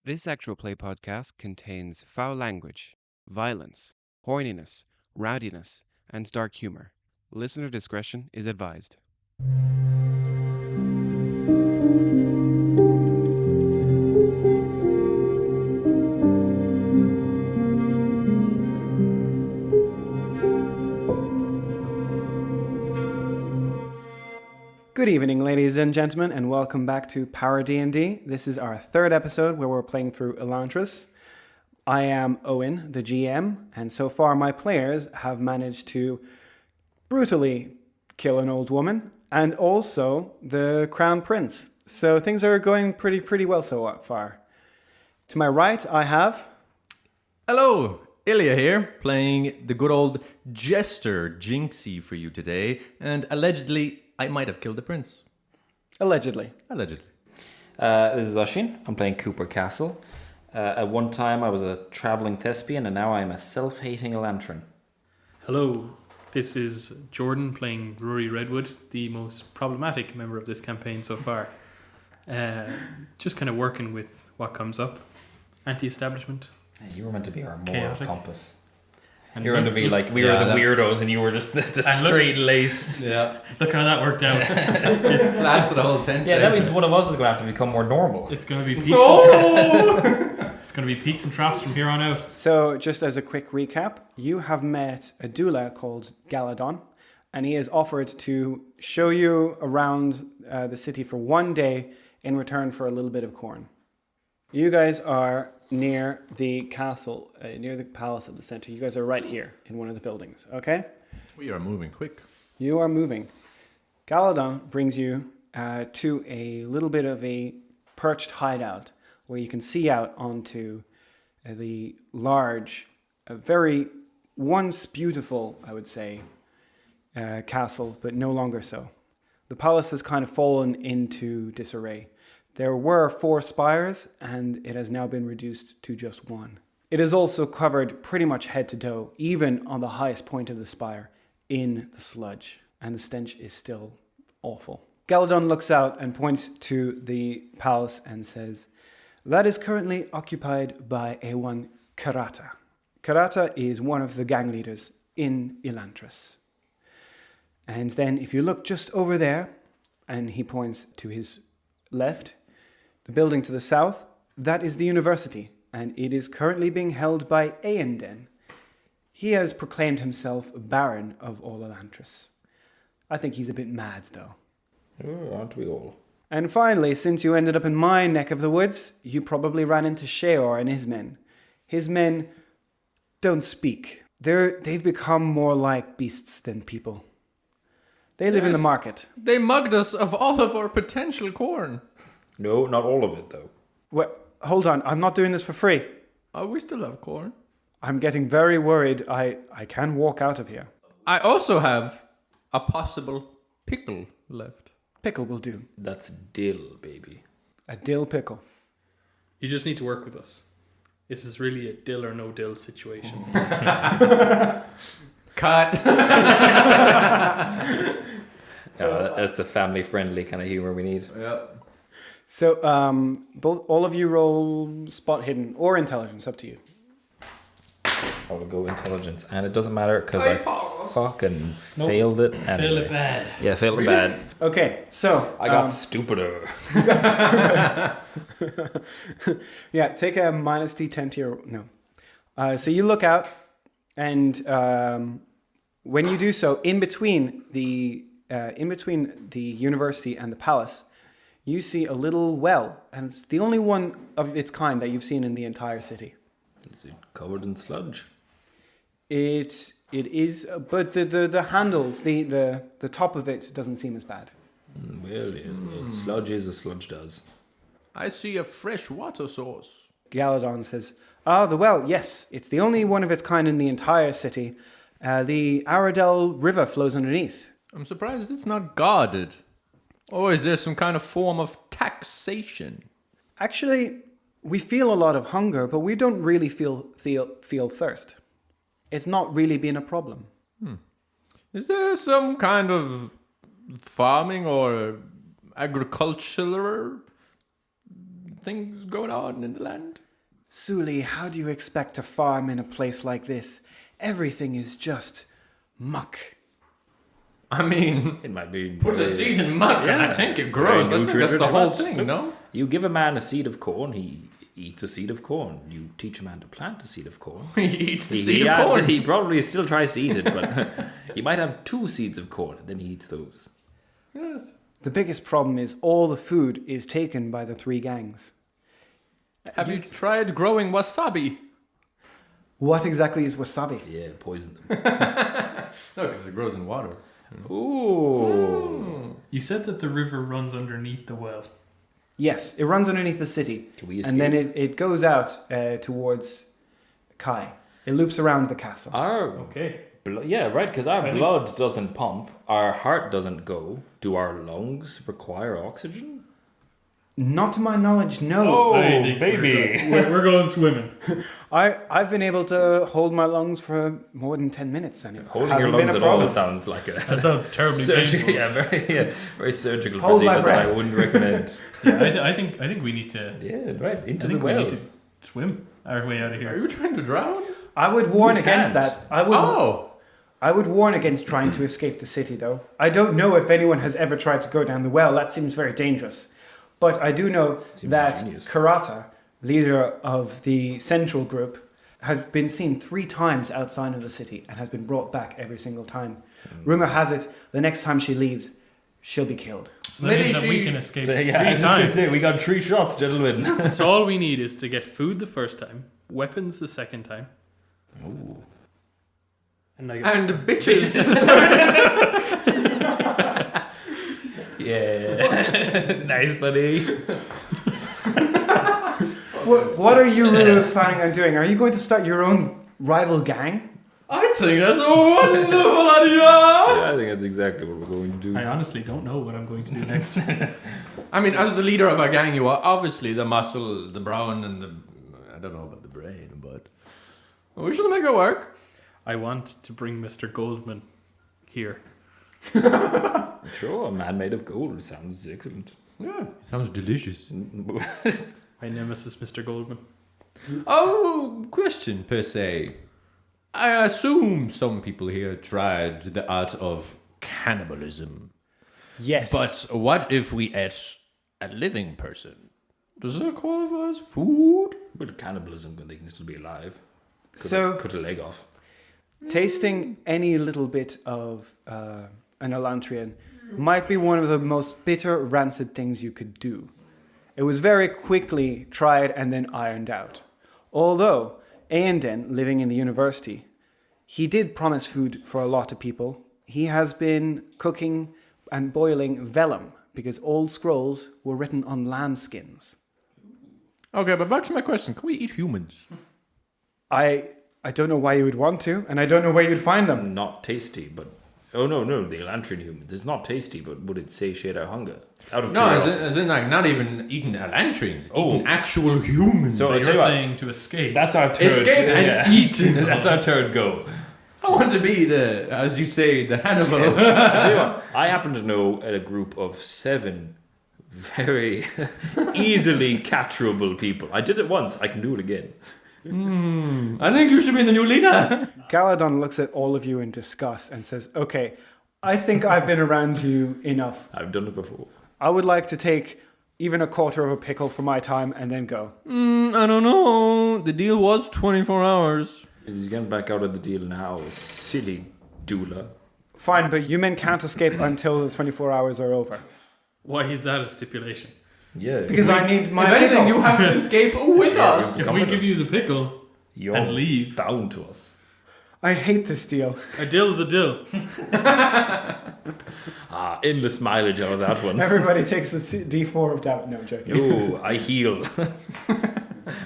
This actual play podcast contains foul language, violence, horniness, rowdiness, and dark humor. Listener discretion is advised. Good evening, ladies and gentlemen, and welcome back to ParoDnD. This is our third episode where we're playing through Elantris. I am Owen, the GM, and so far my players have managed to brutally kill an old woman and also the crown prince. So things are going pretty well so far. To my right, I have... Hello, Ilya here, playing the good old jester Jinxie for you today, and allegedly I might have killed the prince. Allegedly. Allegedly. This is Oshin. I'm playing Cooper Castle. At one time I was a travelling thespian and now I'm a self-hating Elantrin. Hello, this is Jordan playing Ruari Redwood, the most problematic member of this campaign so far. Just kind of working with what comes up. Anti-establishment. You were meant to be our moral Chaotic. compass. And You were meant to be like, we were the weirdos and you were just the straight-laced. Yeah. Look how that worked out. Lasted a whole 10 seconds. Yeah, that means one of us is going to have to become more normal. It's going to be pizza. It's going to be peats and traps from here on out. So, just as a quick recap, you have met a Dula called Galladon, and he has offered to show you around the city for one day in return for a little bit of corn. You guys are near the castle, near the palace at the center. You guys are right here in one of the buildings, okay? We are moving quick. You are moving. Galladon brings you to a little bit of a perched hideout where you can see out onto the large, very once beautiful, I would say, castle, but no longer so. The palace has kind of fallen into disarray. There were 4 spires, and it has now been reduced to just 1. It is also covered pretty much head to toe, even on the highest point of the spire, in the sludge, and the stench is still awful. Galladon looks out and points to the palace and says, "That is currently occupied by A1 Karata. Karata is one of the gang leaders in Elantris. And then if you look just over there," and he points to his left, the building to the south, that is the university, and it is currently being held by A.K.A. He has proclaimed himself Baron of all Elantris. I think he's a bit mad, though. Oh, aren't we all? And finally, since you ended up in my neck of the woods, you probably ran into Sheor and his men. His men don't speak. They've become more like beasts than people. They live in the Yes. market. They mugged us of all of our potential corn. No, not all of it though. Well, hold on, I'm not doing this for free. Oh, we still have corn. I'm getting very worried I can walk out of here. I also have a possible pickle left. Pickle will do. That's dill, baby. A dill pickle. You just need to work with us. This is really a dill or no dill situation. Cut. That's the family-friendly kind of humor we need. Yeah. So, all of you roll spot hidden or intelligence, up to you. I will go intelligence, and it doesn't matter because I fucking failed it. Anyway. Fail it bad. Yeah, failed it bad. Okay, so I got stupider. yeah, take a minus D10 to your no. So you look out, and when you do so, in between the university and the palace, you see a little well, and it's the only one of its kind that you've seen in the entire city. Is it covered in sludge? It is, but the handles, the top of it doesn't seem as bad. Well, yeah, sludge is as sludge does. I see a fresh water source. Galladon says, the well, yes, it's the only one of its kind in the entire city. The Aradel River flows underneath. I'm surprised it's not guarded. Or is there some kind of form of taxation? Actually, we feel a lot of hunger, but we don't really feel thirst. It's not really been a problem. Is there some kind of farming or agricultural things going on in the land. Suli, how do you expect to farm in a place like this? Everything is just muck. I mean, It might be. put a seed in muck and I think it grows. I think that's the whole thing, no? You give a man a seed of corn, he eats a seed of corn. You teach a man to plant a seed of corn. He eats the seed of corn. He probably still tries to eat it, but he might have 2 seeds of corn, and then he eats those. Yes. The biggest problem is all the food is taken by the 3 gangs. Have you tried growing wasabi? What exactly is wasabi? Yeah, poison them. No, because it grows in water. Ooh. You said that the river runs underneath the well. Yes, it runs underneath the city. Can we escape? And then it goes out towards Kai. It loops around the castle. Okay. Yeah, right, because our I think- blood doesn't pump, our heart doesn't go. Do our lungs require oxygen? Not to my knowledge, no. Oh, I think baby. We're going swimming. I've been able to hold my lungs for more than 10 minutes. And it Holding your hasn't been lungs a at all problem. sounds like a That sounds terribly surgical, painful. very surgical Hold my procedure that I breath. wouldn't recommend. Yeah, I think we need to. Yeah, right, I into the think we well. need to swim our way out of Are here. you trying to drown? I would warn You against can't. that. I would warn against trying to escape the city, though. I don't know if anyone has ever tried to go down the well. That seems very dangerous. But I do know Seems that ingenious. Karata, leader of the central group, has been seen 3 times outside of the city and has been brought back every single time. Rumor has it, the next time she leaves, she'll be killed. So that Maybe means that we she- can escape So, 3 yeah, I was just going to times. say, we got 3 shots, gentlemen. So all we need is to get food the first time, weapons the second time, Ooh. and like And bitches. Yeah. Nice, buddy. What are you Rulos planning on doing? Are you going to start your own rival gang? I think that's a wonderful idea. Yeah, I think that's exactly what we're going to do. I honestly don't know what I'm going to do next. I mean, as the leader of a gang, you are obviously the muscle, the brawn, and the... I don't know about the brain, but... We should make it work. I want to bring Mr. Goldman here. Sure, a man made of gold sounds excellent. Yeah, sounds delicious. My nemesis, Mr. Goldman. Oh, question per se. I assume some people here tried the art of cannibalism. Yes. But what if we ate a living person? Does that qualify as food? But cannibalism, they can still be alive. Cut a leg off. tasting any little bit of an Elantrian might be one of the most bitter, rancid things you could do. It was very quickly tried and then ironed out. Although A.K.A, living in the university, he did promise food for a lot of people. He has been cooking and boiling vellum because old scrolls were written on lambskins. Okay, but back to my question. Can we eat humans? I don't know why you would want to, and I don't know where you'd find them. Not tasty, but... Oh, no, the Elantrian humans. It's not tasty, but would it satiate our hunger? Out of No, curiosity. as in like not even eating Elantrians, Oh. eating actual humans. So So I you're tell you what, saying to escape. that's our third... Escape and eat. That's our third go. I want to be the, as you say, the Hannibal. I tell you what, I happen to know a group of 7 very easily capturable people. I did it once, I can do it again. I think you should be the new leader. Galladon looks at all of you in disgust and says, okay, I think I've been around you enough. I've done it before. I would like to take even a quarter of a pickle for my time and then go. I don't know. The deal was 24 hours. He's getting back out of the deal now, silly Dula. Fine, but you men can't escape until the 24 hours are over. Why is that a stipulation? Yeah. Because I need my if anything, pickle. you have to escape with us. If Come we with give us. you the pickle You're and leave, bound to us. I hate this deal. a dill's a dill. Endless mileage out of that one. Everybody takes a D4 of doubt. No, I'm joking. Ooh, I heal.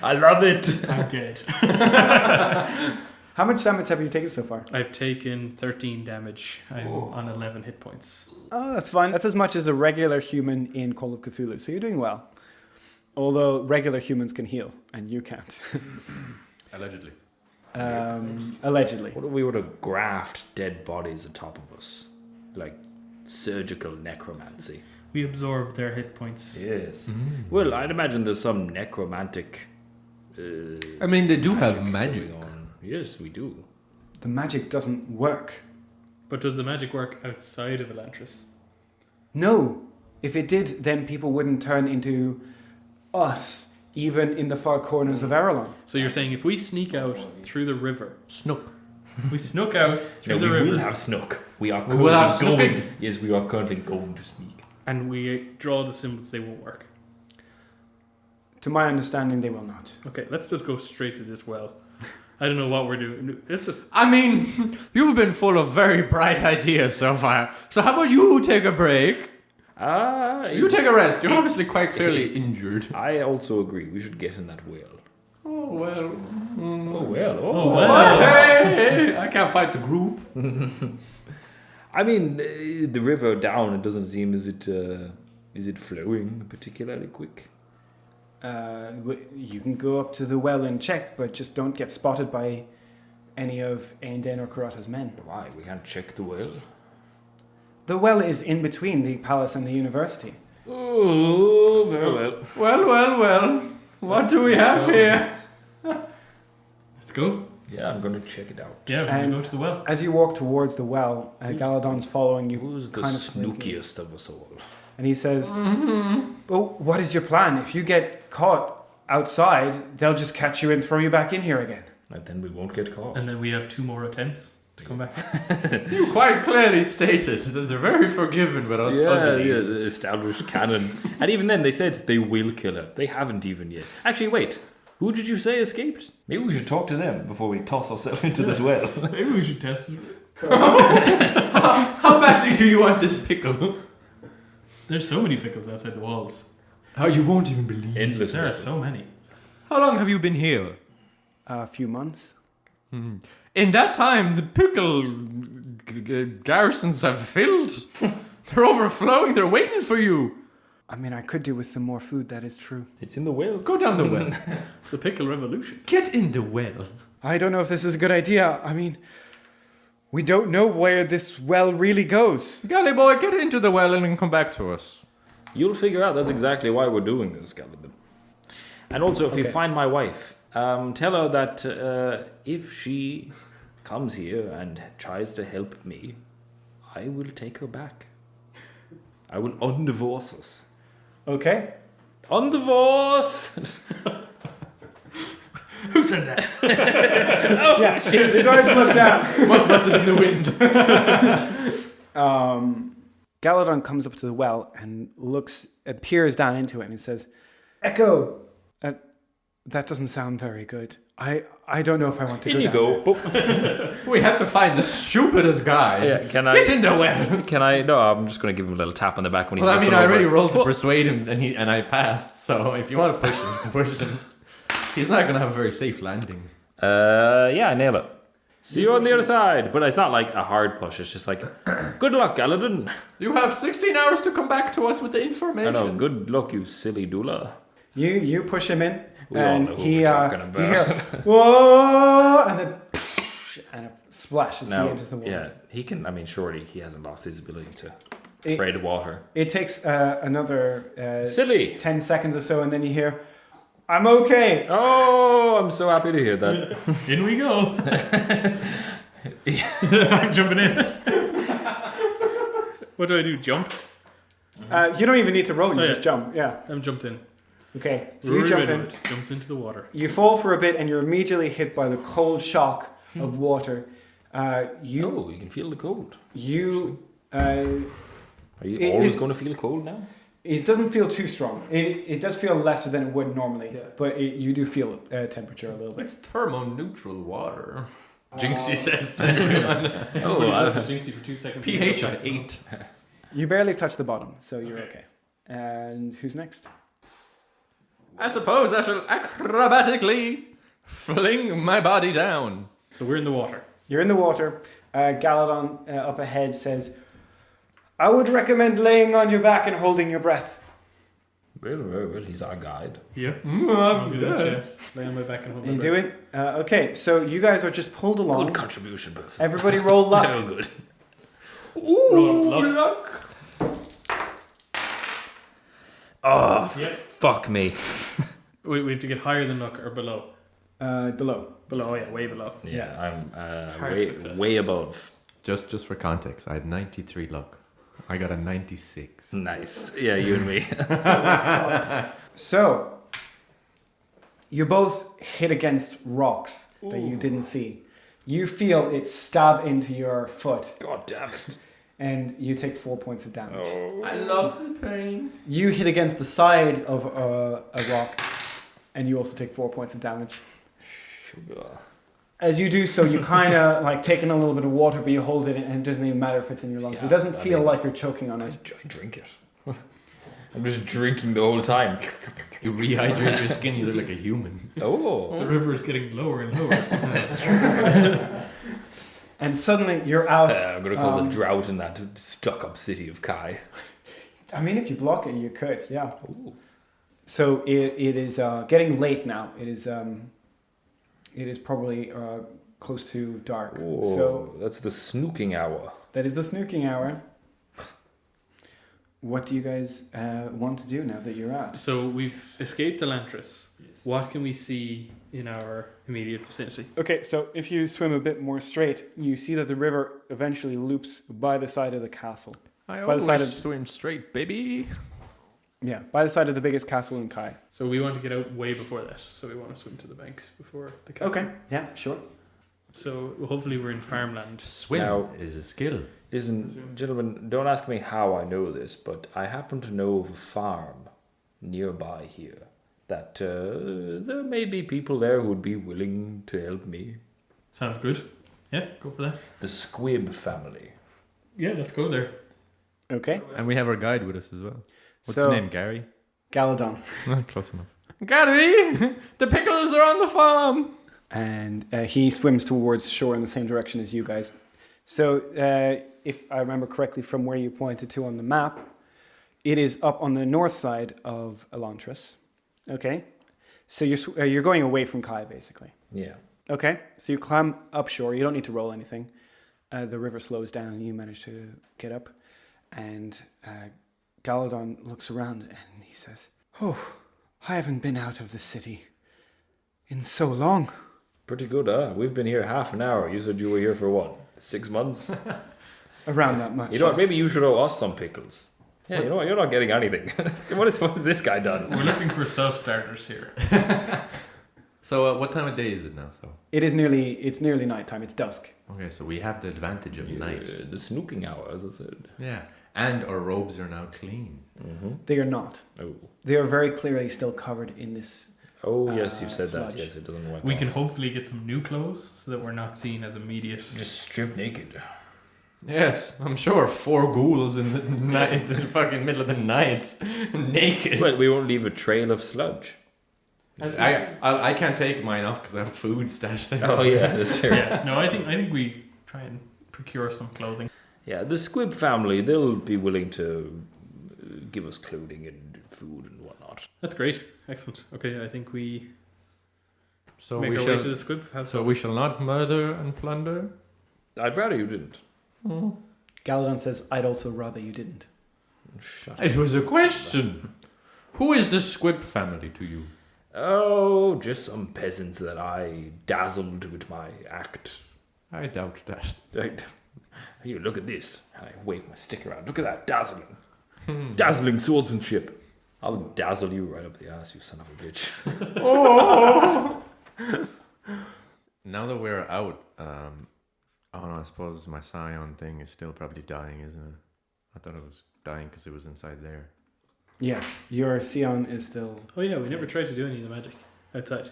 I love it. I'm dead. How much damage have you taken so far? I've taken 13 damage. I'm on 11 hit points. Oh, that's fine. That's as much as a regular human in Call of Cthulhu, so you're doing well. Although regular humans can heal, and you can't. Allegedly. Allegedly. What if we were to graft dead bodies atop of us? Like surgical necromancy. We absorb their hit points. Yes. Well, I'd imagine there's some necromantic. I mean, they do have magic. going on. Yes, we do. The magic doesn't work. But does the magic work outside of Elantris? No. If it did, then people wouldn't turn into us, even in the far corners of Aralon. So you're saying if we sneak out through the river, Snook. we snook out through the we river, will have snook. We are We will have currently going. snooking. Yes, we are currently going to sneak. and we draw the symbols, they won't work. To my understanding, they will not. Okay, let's just go straight to this well. I don't know what we're doing. It's just I mean, you've been full of very bright ideas so far. So how about you take a break? You take a rest. You're obviously quite clearly injured. I also agree. We should get in that well. Oh, well. Oh well. Oh, well. Hey, I can't fight the group. I mean, the river down. It doesn't seem as is it flowing particularly quick. You can go up to the well and check, but just don't get spotted by any of Aenden or Karata's men. Why? We can't check the well. The well is in between the palace and the university. Oh, very well. Well. What do we have here? let's go. Yeah, I'm gonna check it out. Yeah, we're And- gonna go to the well. As you walk towards the well, Galladon's following you. Who's the kind of sneaky. snookiest of us all? And he says, "Oh, what is your plan? If you get caught outside, they'll just catch you and throw you back in here again." And then we won't get caught. And then we have 2 more attempts to come back. You quite clearly stated that they're very forgiving with us uglies. Established canon. And even then, they said they will kill her. They haven't even yet. Actually, wait. Who did you say escaped? Maybe we should talk to them before we toss ourselves into this well. Maybe we should test it. How badly do you want this pickle? There's so many pickles outside the walls. Oh, you won't even believe. Endless. There are metal. so many. How long have you been here? A few months. In that time, the pickle garrisons have filled. They're overflowing. They're waiting for you. I mean, I could do with some more food, that is true. It's in the well. Go down the well. The pickle revolution. Get in the well. I don't know if this is a good idea. I mean, we don't know where this well really goes. Galley boy, get into the well and then come back to us. You'll figure out that's exactly why we're doing this, Galladon. And also, if you Okay. find my wife, tell her that if she comes here and tries to help me, I will take her back. I will undivorce us. Okay. Undivorce! Who said that? Yeah, the guards look down. What must have been the wind? Galladon comes up to the well and peers down into it and says, "Echo, that doesn't sound very good. I don't know if I want to In go you down go. there." Boop. We had to find the stupidest guy. Yeah, can Get in the well. Can I? No, I'm just going to give him a little tap on the back when he's Well, I looking mean, I over. already rolled to persuade him, and I passed. So if you want to push him. He's not going to have a very safe landing. Yeah, I nail it. See you on the other side. But it's not like a hard push. It's just like, good luck, Galladon. You have 16 hours to come back to us with the I information. know, good luck, you silly Dula. You push him in, We all and know who he we're talking you about. hear, whoa, and then and it splashes Now, into the water. yeah, he can, I mean, surely he hasn't lost his ability to It- tread water. It takes another Silly. 10 seconds or so, and then you hear, "I'm okay." Oh, I'm so happy to hear that. In we go. I'm jumping in. What do I do? Jump? You don't even need to roll, you Oh, just yeah. jump. Yeah. I'm jumped in. Okay, so you Ruari jump in. Redwood jumps into the water. You fall for a bit, and you're immediately hit by the cold shock of water. You Oh, you can feel the cold. Are Are you It- always it- going to feel cold now? It doesn't feel too strong. It does feel lesser than it would normally, Yeah. but you do feel temperature a little bit. It's thermoneutral water. Jinxie says to everyone. Oh, I was jinxy for 2 seconds. pH at 8. You barely touch the bottom, so you're Okay. okay. And who's next? I suppose I shall acrobatically fling my body down. So we're in the water. You're in the water. Galladon up ahead says, "I would recommend laying on your back and holding your breath." Well, he's our guide. Yeah. I'll do that, yeah. Lay on my back and hold my And you breath. do it. Okay, so you guys are just pulled along. Good contribution, Buffs. Everybody roll luck. So good. Ooh, Roll luck. luck. Oh, Yep. fuck me. We have to get higher than luck or below. Below. Below, yeah, way below. Yeah, I'm Hard way, success. way above. Just for context, I had 93 luck. I got a 96. Nice. Yeah, you and me. So, you both hit against rocks that you didn't see. You feel it stab into your foot, God damn it. and you take 4 points of damage. I love the pain. You hit against the side of a rock, and you also take 4 points of damage. Sugar. As you do so, you kind of like take in a little bit of water, but you hold it, and it doesn't even matter if it's in your lungs. Yeah, It doesn't I feel mean- like you're choking on it. I drink it. I'm just drinking the whole time. You rehydrate your skin, you look like a human. Oh. The river is getting lower and lower. And suddenly you're out. I'm going to cause a drought in that stuck-up city of Kai. I mean, if you block it, you could, yeah. Ooh. So it is getting late now. It is probably close to dark. Oh, So that's the snooking hour. that is the snooking hour. What do you guys want to do now that you're out? So we've escaped Elantris. What can we see in our immediate vicinity? Okay, so if you swim a bit more straight, you see that the river eventually loops by the side of the castle. I By the side always of- swim straight, baby. Yeah, by the side of the biggest castle in Kai. So we want to get out way before that. So we want to swim to the banks before the castle. Okay, yeah, sure. So hopefully we're in farmland. Swim Now- is a skill. Listen, gentlemen, don't ask me how I know this, but I happen to know of a farm nearby here that there may be people there who would be willing to help me. Sounds good. Yeah, go for that. The Squib family. Yeah, let's go there. Okay, And we have our guide with us as well. What's So- his name? Gary? Galladon. Close enough. Gary! The pickles are on the farm! And he swims towards shore in the same direction as you guys. So, if I remember correctly from where you pointed to on the map, it is up on the north side of Elantris. Okay? So you're going away from Kai, basically. Yeah. Okay? So you climb up shore. You don't need to roll anything. The river slows down and you manage to get up. And Galladon looks around and he says, "Oh, I haven't been out of the city in so long." Pretty good, huh? We've been here half an hour. You said you were here for what? 6 months? Around that much. You know what? Maybe you should owe us some pickles. Yeah, you know what? You're not getting anything. what has this guy done? We're looking for self-starters here. So what time of day is it now? So It's nearly nighttime. It's dusk. okay, so we have the advantage of night. The snooking hour, as I said. Yeah, and our robes are now clean. Mm-hmm. They are not. Oh. They are very clearly still covered in this. Oh, yes, you said sludge. that. Yes, it doesn't wipe We off. can hopefully get some new clothes so that we're not seen as immediate. just strip naked. Yes, I'm sure 4 ghouls in the night, in the fucking middle of the night, naked. Well, we won't leave a trail of sludge. I can't take mine off because I have food stashed there. Oh, yeah, that's true. Yeah, no, I think we try and procure some clothing. Yeah, the Squib family, they'll be willing to give us clothing and food and whatnot. That's great. Excellent. Okay, I think we So make we our shall. way to the Squib house. So we shall not murder and plunder. I'd rather you didn't. Galladon says, "I'd also rather you didn't." Shut It was a question. Who is the Squib family to you? Oh, just some peasants that I dazzled with my act. I doubt that. Right. Here, look at this. I wave my stick around. Look at that dazzling. Dazzling swordsmanship. I'll dazzle you right up the ass, you son of a bitch. Now that we're out, oh no, I suppose my Scion thing is still probably dying, isn't it? I thought it was dying because it was inside there. Yes, your Sion is still. Oh yeah, we never tried to do any of the magic outside.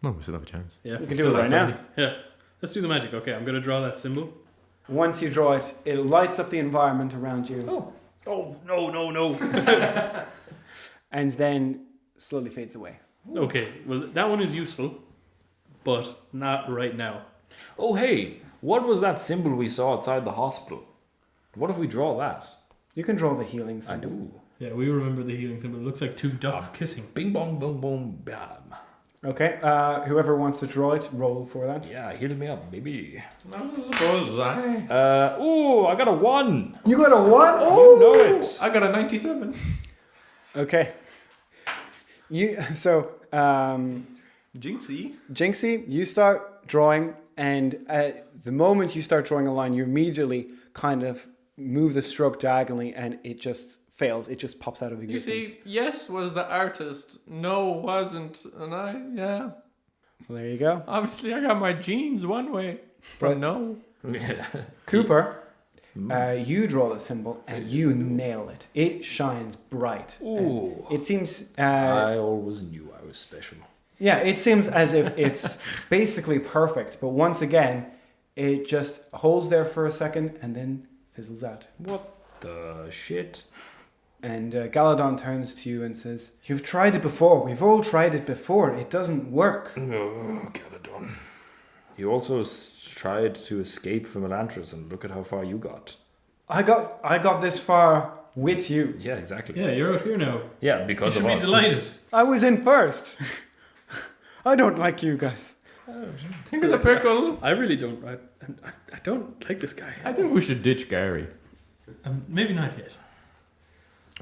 No, we still have a chance. Yeah, You can do it right now. Yeah, let's do the magic. Okay, I'm gonna draw that symbol. Once you draw it, it lights up the environment around you, Oh, no. and then slowly fades away. Okay, well that one is useful, but not right now. Oh, hey, what was that symbol we saw outside the hospital? What if we draw that? You can draw the healing I symbol. do. Yeah, we remember the healing symbol. It looks like 2 ducks kissing. Bing bong boom boom bam. Okay, whoever wants to draw it, roll for that. Yeah, heal me up, baby. I suppose I Ooh, I got a 1. You got a 1? You know it. got a 97. Okay. Jinxie, you start drawing, and the moment you start drawing a line, you immediately kind of move the stroke diagonally, and it just fails. It just pops out of You existence. see, yes was the artist, no wasn't, and yeah. Well, there you go. Obviously, I got my genes one way, but no. Yeah. Cooper, you draw the symbol, and you nail it. It shines bright. Ooh. It seems... I always knew I was special. Yeah, it seems as if it's basically perfect, but once again, it just holds there for a second and then fizzles out. What the shit? And Galladon turns to you and says, "You've tried it before. We've all tried it before. It doesn't work." Oh, Galladon. You also tried to escape from Elantris, and look at how far you got. I got this far with you. Yeah, exactly. Yeah, you're out here now. Yeah, You because should of be us. delighted. I was in first. I don't like you guys. Think of the pickle. I really don't. I don't like this guy. I think we should ditch Gary. Maybe not yet.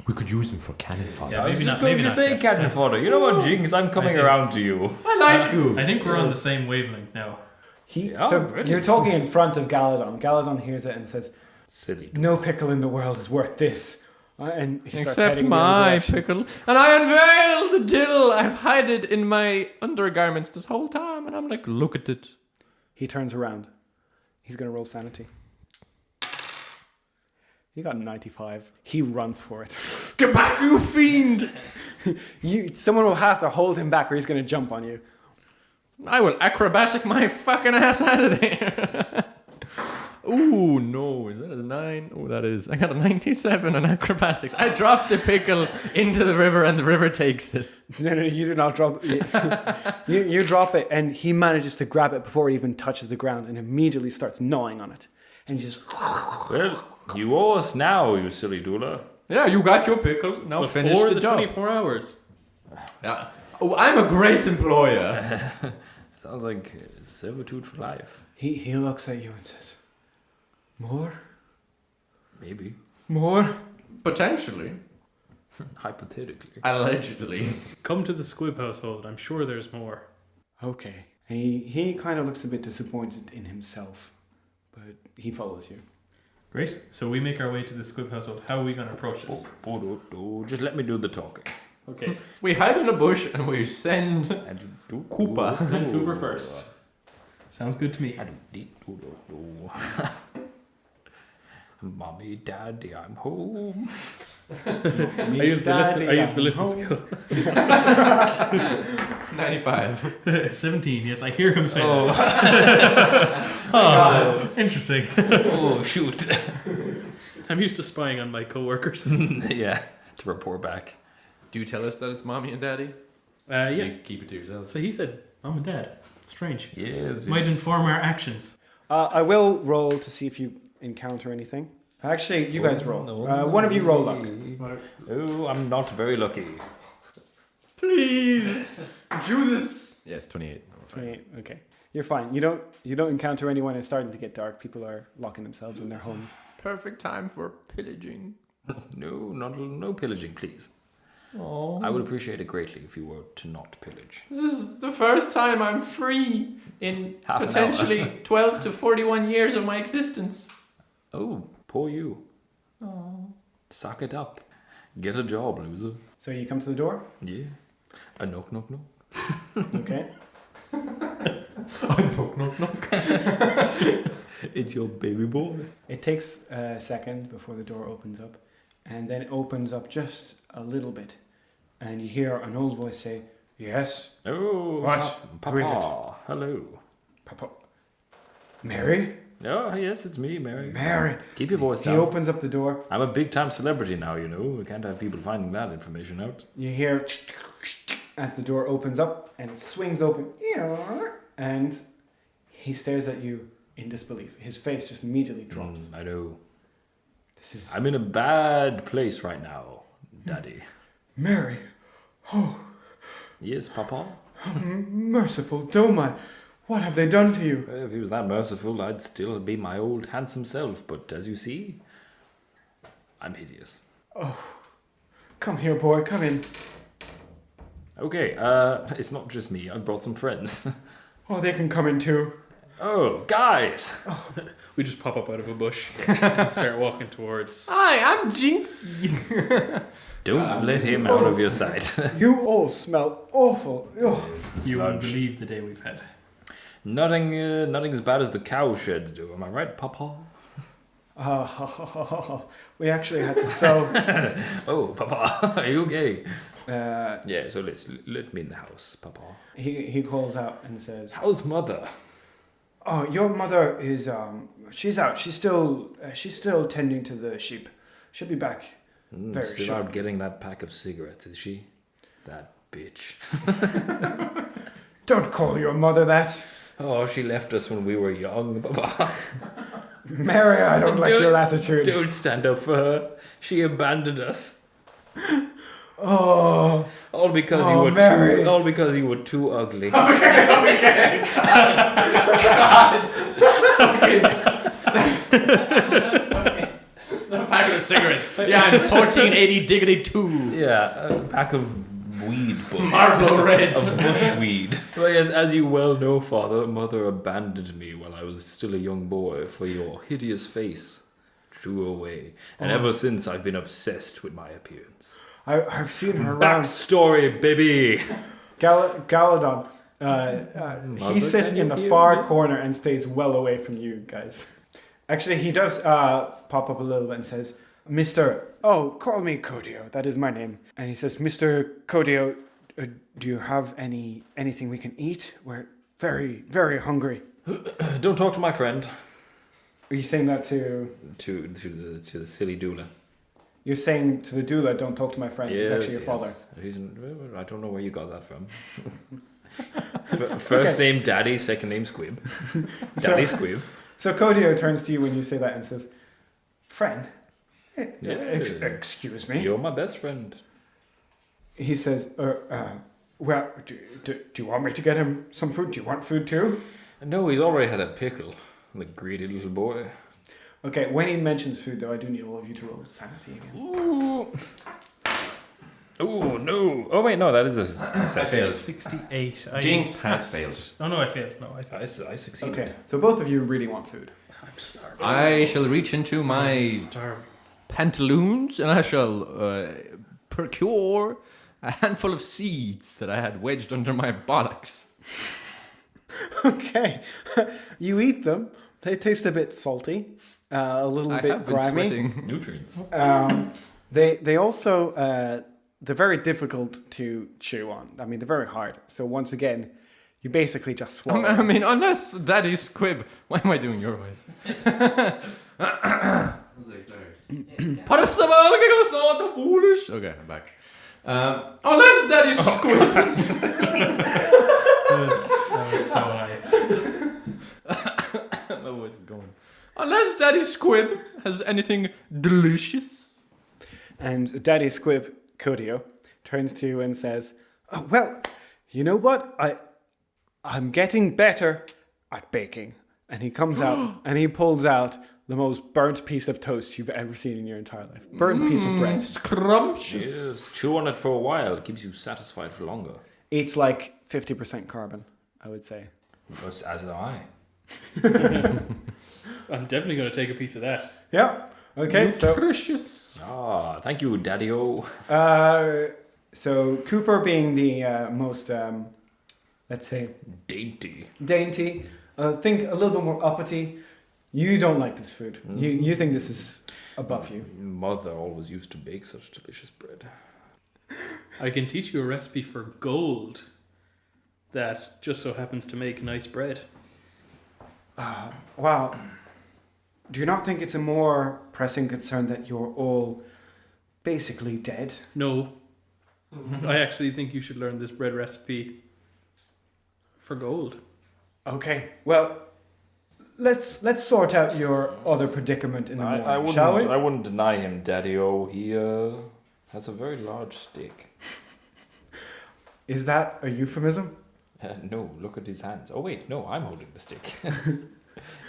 We could use him for cannon fodder. Yeah, I was maybe just not. going Maybe to not say yet. cannon fodder. You know what, Jinx? I'm coming think- around to you. I like you. I think we're on the same wavelength now. So brilliant. you're talking in front of Galladon. Galladon hears it and says, Silly. "No pickle in the world is worth this." And he starts Except heading in the other my direction. pickle. And I unveiled the dill. I've hid it in my undergarments this whole time. And I'm like, look at it. He turns around. He's going to roll sanity. He got a 95. He runs for it. Get back, you fiend. Someone will have to hold him back or he's going to jump on you. I will acrobatic my fucking ass out of there. Ooh, no. Is that a 9? Oh, that is. I got a 97 on acrobatics. I dropped the pickle into the river and the river takes it. No, you do not drop it. You drop it and he manages to grab it before it even touches the ground and immediately starts gnawing on it. And he just... Well, you owe us now, you silly Dula. Yeah, you got your pickle. Now finish For the the job. 24 hours. Yeah. Oh, I'm a great employer. Sounds like servitude for life. He looks at you and says, "More? Maybe. More?" Potentially. Hypothetically. Allegedly. Come to the Squib household. I'm sure there's more. Okay. And he kind of looks a bit disappointed in himself, but he follows you. Great. So we make our way to the Squib household. How are we going to approach this? Just let me do the talking. Okay. We hide in a bush and we send And you do Koopa. Send Cooper first. Sounds good to me. Mommy, Daddy, I'm home. I use the listen skill. 95. 17. Yes, I hear him say Oh. that. Oh, interesting. Oh, shoot. I'm used to spying on my coworkers. Yeah, to report back. Do you tell us that it's mommy and daddy? Yeah. You keep it to yourself. So he said, "Mom and Dad." Strange. Yes. Might it's- inform our actions. I will roll to see if you encounter anything. Actually, you guys roll. One of you roll luck. Oh, I'm not very lucky. Please do this. Yes, 28. 28. Okay, you're fine. You don't encounter anyone. It's starting to get dark. People are locking themselves in their homes. Perfect time for pillaging. No pillaging, please. Oh. I would appreciate it greatly if you were to not pillage. This is the first time I'm free in Half an potentially 12 to 41 years of my existence. Oh, poor you. Oh. Suck it up. Get a job, loser. So you come to the door. Yeah. A knock, knock, knock. Okay. Knock. It's your baby boy. It takes a second before the door opens up, and then it opens up just a little bit, and you hear an old voice say, "Yes, Oh, What? Papa. Who is it? Hello. Papa." "Mary? Oh, yes, it's me, Mary. Mary." Keep your voice He down. opens up the door. I'm a big time celebrity now, you know. We can't have people finding that information out. You hear as the door opens up and it swings open, and he stares at you in disbelief. His face just immediately drops. I know. This is I'm in a bad place right now, Daddy. Mary. Oh, Yes, Papa. merciful Domai. What have they done to you? If he was that merciful, I'd still be my old handsome self. But as you see, I'm hideous. Come here, boy. Come in. Okay, it's not just me. I brought some friends. Oh, they can come in too. Oh, guys! We just pop up out of a bush and start walking towards. Hi, I'm Jinxie. Don't let him out of your sight. You all smell awful. Ugh. You won't believe the day we've had. Nothing as bad as the cow sheds do. Am I right, Papa? We actually had to sew. Oh, Papa, are you okay? Uh, Yeah, so let me in the house, Papa. he calls out and says, How's mother? "Oh, your mother is she's out. She's still tending to the sheep. She'll be back very Still shortly." out getting that pack of cigarettes, is she? That bitch. Don't call your mother that, Oh, she left us when we were young, Papa. Mary. I don't like your attitude. Don't stand up for her. She abandoned us. Oh, All because Oh, you were Mary. all because you were too ugly. A packet of cigarettes. Yeah, I'm 1480 diggity 2. Yeah, a pack of weed bush. Marlboro Reds. Of bushweed. Well, yes, as you well know, Father, Mother abandoned me while I was still a young boy, for your hideous face drew away. And ever since, I've been obsessed with my appearance. I've seen her around. Backstory, baby! Galladon. He Mother, sits can in you the hear far me? corner and stays well away from you guys. Actually, he does pop up a little bit and says, "Mr. Oh, call me Kodio. That is my name." And he says, "Mr. Kodio, do you have anything we can eat? We're very, very hungry." Don't talk to my friend. Are you saying that to... To the silly Dula. You're saying to the Dula, "Don't talk to my friend." He's actually your father. I don't know where you got that from. First name Daddy, second name Squib. Daddy Squib. So Kodio turns to you when you say that and says, "Friend? Yeah. Excuse me?" You're my best friend. He says, "Well, do you want me to get him some food? Do you want food too?" No, he's already had a pickle. The greedy little boy. Okay, when he mentions food, though, I do need all of you to roll sanity again. Ooh. Oh, no. Oh, wait, no, that is a I success. failed. 68. Jinx has passed. failed. Oh no, I failed. No, I failed. I succeeded. Okay, so both of you really want food. I'm starving. I shall reach into my I'm starving. pantaloons and I shall procure a handful of seeds that I had wedged under my bollocks. Okay, you eat them. They taste a bit salty, a little I bit have been grimy. sweating. Nutrients. They also they're very difficult to chew on. I mean, they're very hard. So once again, you basically just swallow. I mean, unless Daddy Squib. Why am I doing your voice? Parcival, que not the foolish. Okay, I'm back. Unless Daddy Squib. That was so high. My voice is going. Unless Daddy Squib has anything delicious. And Daddy Squib, Kodio, turns to you and says, "Oh, well, you know what? I'm getting better at baking." And he comes out and he pulls out the most burnt piece of toast you've ever seen in your entire life. Burnt piece of bread. Scrumptious. Yes. Chew on it for a while. It keeps you satisfied for longer. It's like 50% carbon, I would say. As am I. I'm definitely going to take a piece of that. Yeah. Okay. So, Nutritious. Ah, thank you, Daddy-O. so Cooper being the most, let's say, Dainty. dainty, think a little bit more uppity. You don't like this food. You think this is above you. Mother always used to bake such delicious bread. I can teach you a recipe for gold that just so happens to make nice bread. Wow. Do you not think it's a more pressing concern that you're all basically dead? No. I actually think you should learn this bread recipe for gold. Okay. Well, let's sort out your other predicament in the morning, shall we? I wouldn't deny him, Daddy-O. He has a very large stick. Is that a euphemism? No, look at his hands. Oh wait, no, I'm holding the stick.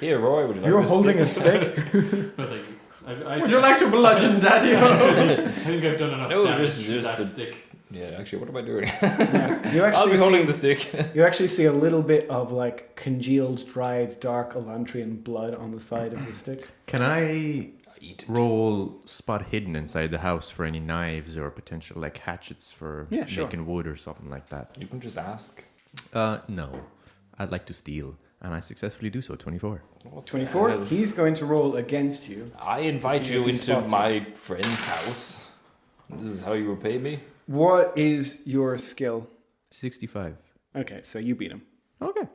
Here, Roy, would you like You're this holding stick? a stick? No, thank you. Would you like to bludgeon Daddy? I think I've done enough No, damage just with that the- stick. Yeah, actually, what am I doing? Yeah. You I'll actually be holding see, the stick. you actually see a little bit of like congealed, dried, dark Elantrian blood on the side of the stick. Can I Eat it. roll spot hidden inside the house for any knives or potential like hatchets for Yeah, sure. making wood or something like that? You can just ask. No. I'd like to steal, and I successfully do so. 24. What the 24. hell? He's going to roll against you. I invite See you if he into spots my friend's house. This is how you repay me? What is your skill? 65. Okay, so you beat him. Okay.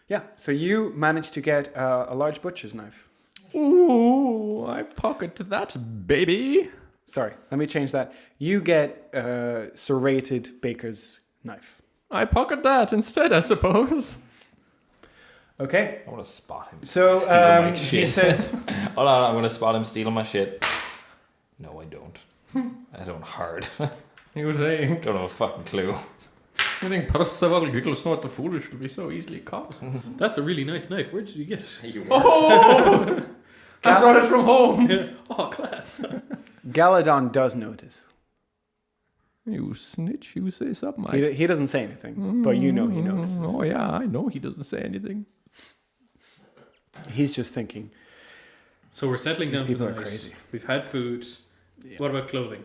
Yeah, so you managed to get a large butcher's knife. Ooh, I pocket that, baby. Sorry, let me change that. You get a serrated baker's knife. I pocket that instead, I suppose. Okay, I want to spot him. so Steal my he shit. says, Hold on, I'm going to spot him stealing my shit. No, I don't. I don't hard. He was saying, Don't have a fucking clue. I think Parcival giggles not the foolish will be so easily caught. That's a really nice knife. Where did you get it? Oh! I brought it from home. Yeah. Oh, class. Galladon does notice. You snitch, you say something. He doesn't say anything, but you know he notices. Oh, yeah, I know he doesn't say anything. He's just thinking, So we're settling These down for people the are night. crazy. We've had food. What about clothing?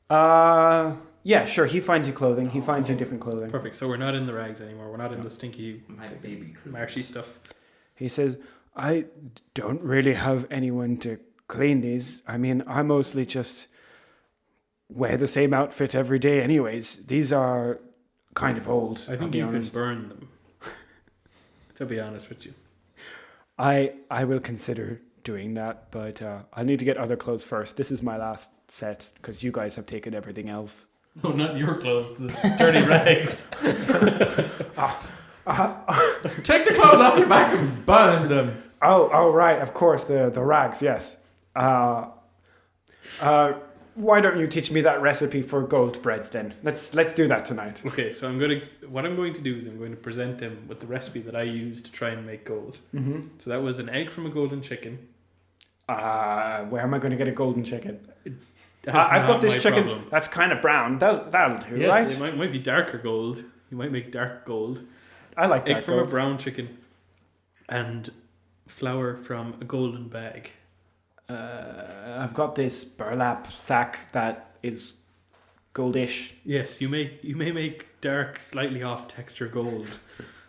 yeah, sure, he finds you clothing. He finds you different clothing. Perfect. So we're not in the rags anymore. We're not in the stinky, My baby. marshy stuff. He says, I don't really have anyone to clean these. I mean, I mostly just wear the same outfit every day anyways. These are kind of old, I I'll think be you honest. can burn them. To be honest with you. I will consider doing that, but I need to get other clothes first. This is my last set because you guys have taken everything else. No, not your clothes. The dirty rags. Take the clothes off your back and burn them. Oh, right, of course, the rags, yes. Why don't you teach me that recipe for gold breads then? Let's do that tonight. Okay, so what I'm going to do is I'm going to present him with the recipe that I used to try and make gold. Mm-hmm. So that was an egg from a golden chicken. Where am I going to get a golden chicken? That's I've not got this my chicken problem. that's kind of brown. That'll do, Yes, right? it might be darker gold. You might make dark gold. I like Egg dark from a gold. brown chicken. And flour from a golden bag. I've got this burlap sack that is goldish. Yes, you may make dark, slightly off texture gold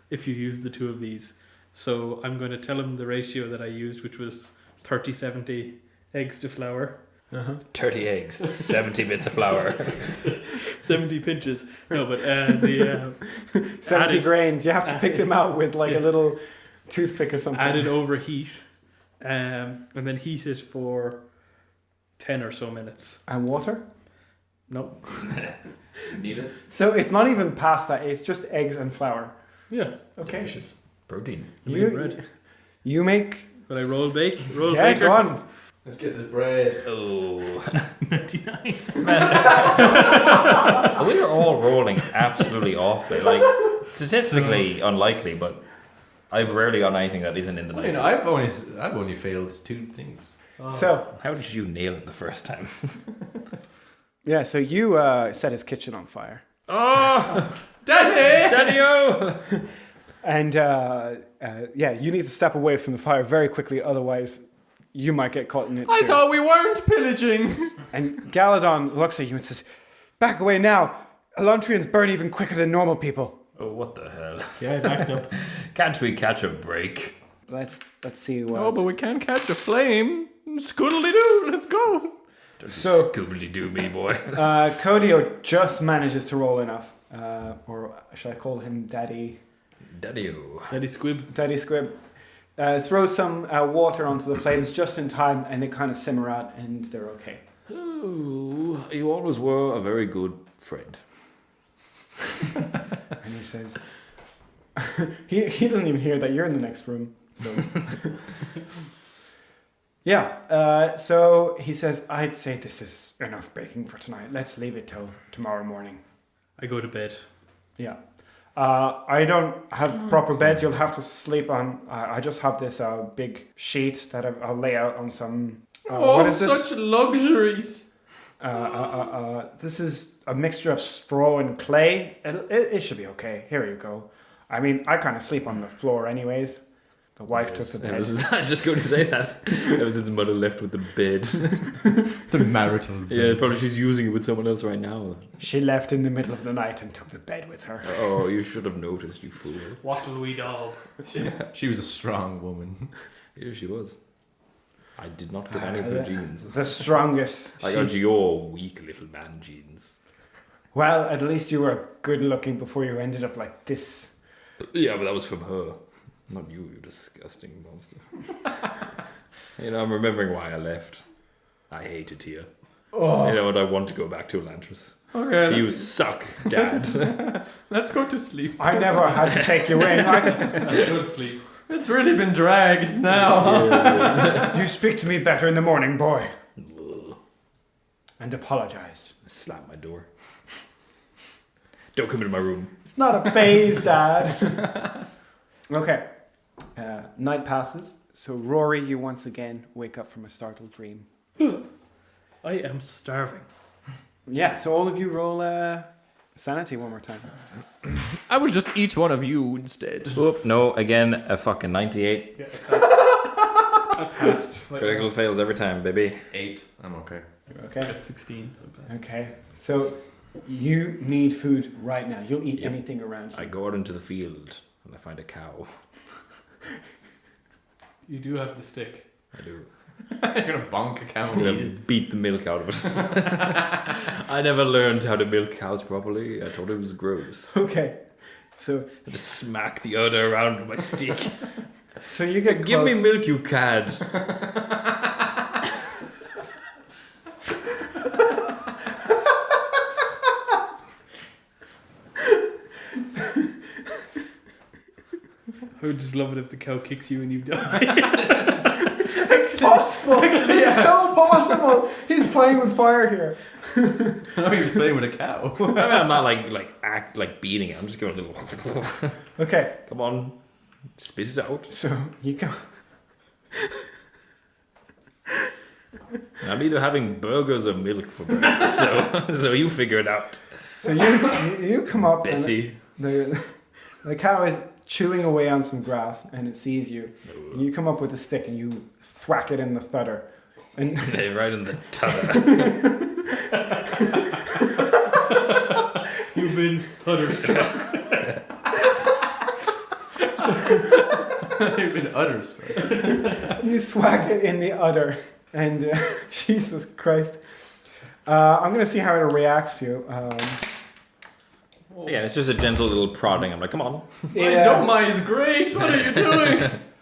if you use the two of these. So I'm going to tell him the ratio that I used, which was 30-70 eggs to flour. 30 eggs, 70 bits of flour. 70 pinches. No, but the 70 added- grains. You have to pick them out with like a little toothpick or something. added over heat, and then heat it for 10 or so minutes. And water? No. Need it? So it's not even pasta, it's just eggs and flour. Yeah. Okay. Delicious. Protein. Bread. You make... But I roll bake. Roll Yeah, baker. go on. Let's get this bread. Oh. 99. We're all rolling absolutely awfully. Like, statistically unlikely, but I've rarely gotten anything that isn't in the 90s. I've only failed 2 things. So, How did you nail it the first time? yeah, so you set his kitchen on fire. Oh! Daddy! Daddy-o! And yeah, you need to step away from the fire very quickly, otherwise you might get caught in it I too. thought we weren't pillaging. And Galladon looks at you and says, back away now. Elantrians burn even quicker than normal people. Oh, what the hell? Yeah, I backed up. Can't we catch a break? Let's see what... Oh, but we can catch a flame. Scoodly-doo, let's go. Don't So- Scoobly-doo me, boy. Codio just manages to roll enough. Or should I call him Daddy? Daddy-o. Daddy Squib. Daddy Squib. Throws some water onto the flames just in time, and they kind of simmer out, and they're okay. Oh, you always were a very good friend. And he says, he doesn't even hear that you're in the next room. So yeah. So he says, I'd say this is enough baking for tonight. Let's leave it till tomorrow morning. I go to bed. Yeah. I don't have proper beds. You'll have to sleep on. I just have this big sheet that I'll lay out on some What is this? Such luxuries. This is a mixture of straw and clay. It should be okay. Here you go. I mean, I kind of sleep on the floor anyways. The wife took the bed. I was just going to say that. It was his mother left with the bed. The marital bed. Yeah, probably she's using it with someone else right now. She left in the middle of the night and took the bed with her. Oh, you should have noticed, you fool. What'll we dog? She was a strong woman. Here she was. I did not get any of her genes. The strongest. I got your weak little man genes. Well, at least you were good looking before you ended up like this. Yeah, but that was from her. Not you, you disgusting monster. I'm remembering why I left. I hated Tia. Oh. You know what? I want to go back to Elantris. Okay, You suck, Dad. let's go to sleep. I never had to take you in. Let's go to sleep. It's really been dragged now. You speak to me better in the morning, boy. And apologize. Slap my door. Don't come into my room. It's not a phase, Dad. Okay. Night passes. So, Ruari, you once again wake up from a startled dream. I am starving. Yeah, so all of you roll sanity one more time. I will just eat one of you instead. Oop, no, again, a fucking 98. Yeah, I passed. Critical fails every time, baby. 8. I'm okay. Okay. That's 16. So I passed. Okay. So, you need food right now. You'll eat anything around you. I go out into the field and I find a cow. You do have the stick. I do. You're gonna bonk a cow I'm and eat gonna it. beat the milk out of it. I never learned how to milk cows properly. I thought it was gross. Okay. So, I just smack the udder around with my stick. so you get Give me close. milk, you cad. I would just love it if the cow kicks you and you die. It's possible. It's so possible. He's playing with fire here. Oh, he was playing with a cow. I mean, I'm not like beating it. I'm just going a little. Okay. Come on, spit it out. So you go. I'm either having burgers or milk for breakfast, so you figure it out. So you come up. and Bessie. The cow is chewing away on some grass and it sees you. And you come up with a stick and you thwack it in the thudder. And Right in the tutter. You've been thunderstruck. You've been utters. you thwack it in the udder. And Jesus Christ. I'm going to see how it reacts to you. Yeah, it's just a gentle little prodding. I'm like, come on. My Doma is grace. What are you doing?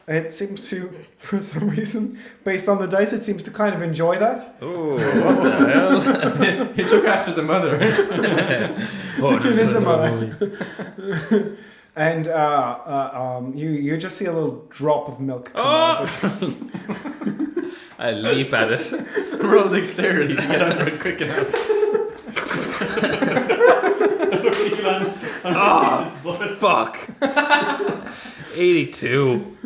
It seems to, for some reason, based on the dice, it seems to kind of enjoy that. Oh, what the hell? He took after the mother. It is the mother. And you just see a little drop of milk come out of it. I leap at it. Roll dexterity to get under it quick enough. Fuck. 82.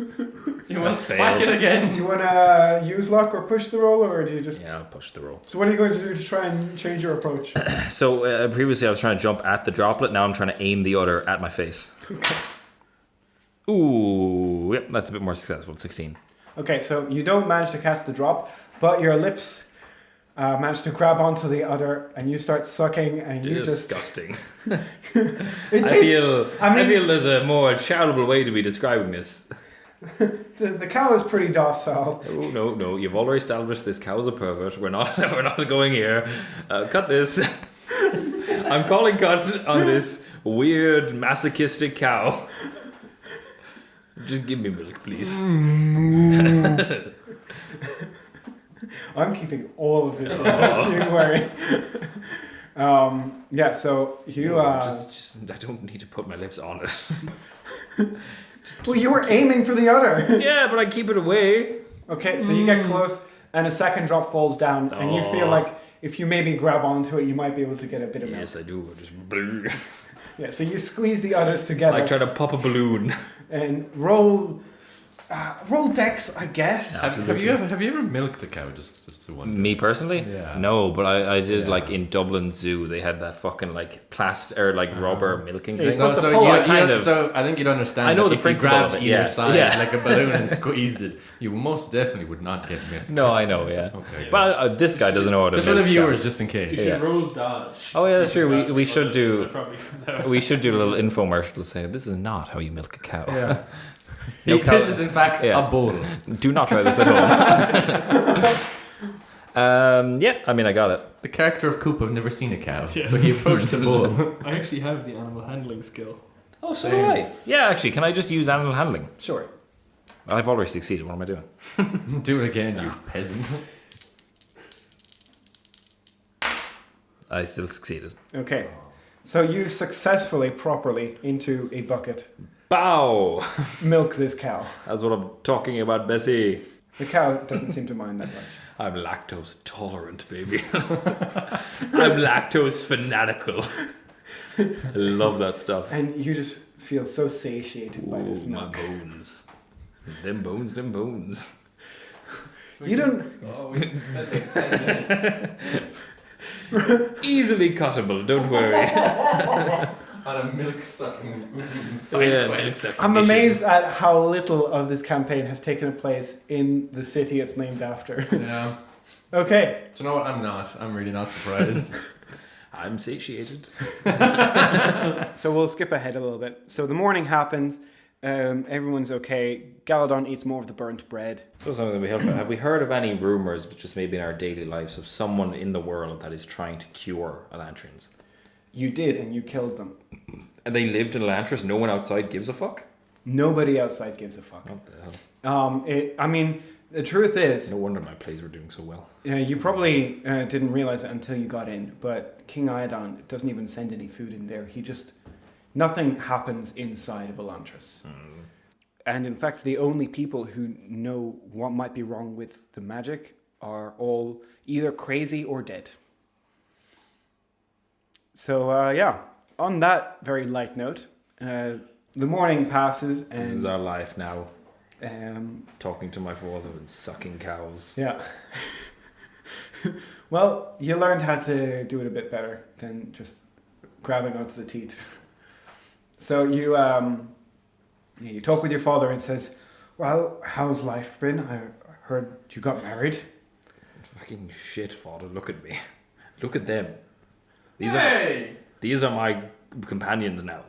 You want to Failed. spike it again? Do you want to use luck or push the roll, or do you just... Yeah, I'll push the roll. So what are you going to do to try and change your approach? So previously I was trying to jump at the droplet. Now I'm trying to aim the udder at my face. Ooh, yep, that's a bit more successful. 16. Okay, so you don't manage to catch the drop, but your lips manage to grab onto the udder, and you start sucking, and you Disgusting. It I feel there's a more charitable way to be describing this. the cow is pretty docile. Oh no! You've already established this cow's a pervert. We're not going here. Cut this. I'm calling cut on this weird masochistic cow. Just give me milk, please. I'm keeping all of this in, don't you worry. Yeah, so you... just I don't need to put my lips on it. well, you were aiming for the udder. Yeah, but I keep it away. Okay, so you get close, and a second drop falls down, and you feel like if you maybe grab onto it, you might be able to get a bit of milk. Yes, I do. Just Yeah, so you squeeze the udders together. like trying to pop a balloon. And roll Roll dex, I guess. Have you ever milked a cow? Just to wonder. Me personally? Yeah. No, but I did Yeah. like in Dublin Zoo. They had that fucking like plastic or like rubber milking You're thing. supposed to so, pull you, it, kind of. so I think you'd understand. I know that the if you principle grabbed of it, either yeah. side Yeah. like a balloon and squeezed it, you most definitely would not get milk. No, I know, yeah. Okay. But this guy doesn't know how to just for the milk viewers, cows. just in case. If Yeah. you roll dodge. Oh, yeah, that's true. We dodge, should it do. probably comes out. We should do a little infomercial saying this is not how you milk a cow. Yeah. No cow- This is in fact Yeah. a bull. Do not try this at home. Yeah, I mean, I got it. The character of Coop have never seen a cow, Yeah. so he approached the bull. I actually have the animal handling skill. Oh, so do I. Yeah, actually, can I just use animal handling? Sure. I've already succeeded. What am I doing? Do it again, you peasant. I still succeeded. Okay. So you successfully, properly, into a bucket, Bow! milk this cow. That's what I'm talking about, Bessie. The cow doesn't seem to mind that much. I'm lactose tolerant, baby. I'm lactose fanatical. I love that stuff. And you just feel so satiated by this Ooh, my milk. bones. Them bones, them bones. You don't. Oh, we spent like 10 minutes Easily cuttable, don't worry. on a milk sucking I'm amazed at how little of this campaign has taken place in the city it's named after. Yeah. Okay. Do you know what? I'm not. I'm really not surprised. I'm satiated. So we'll skip ahead a little bit. So the morning happens. Everyone's okay. Galladon eats more of the burnt bread. So something that we helpful. Have we heard of any rumours, but just maybe in our daily lives, of someone in the world that is trying to cure Elantrians? You did, and you killed them. And they lived in Elantris, no one outside gives a fuck? Nobody outside gives a fuck. What the hell? I mean, the truth is, No wonder my plays were doing so well. you probably didn't realize it until you got in, but King Iodon doesn't even send any food in there. Nothing happens inside of Elantris. And in fact, the only people who know what might be wrong with the magic are all either crazy or dead. So, on that very light note, the morning passes This is and... our life now. Um, Talking to my father and sucking cows. yeah. Well, you learned how to do it a bit better than just grabbing onto the teat. So you talk with your father and says, well, how's life been? I heard you got married. Fucking shit, father. Look at me. Look at them. These are my companions now.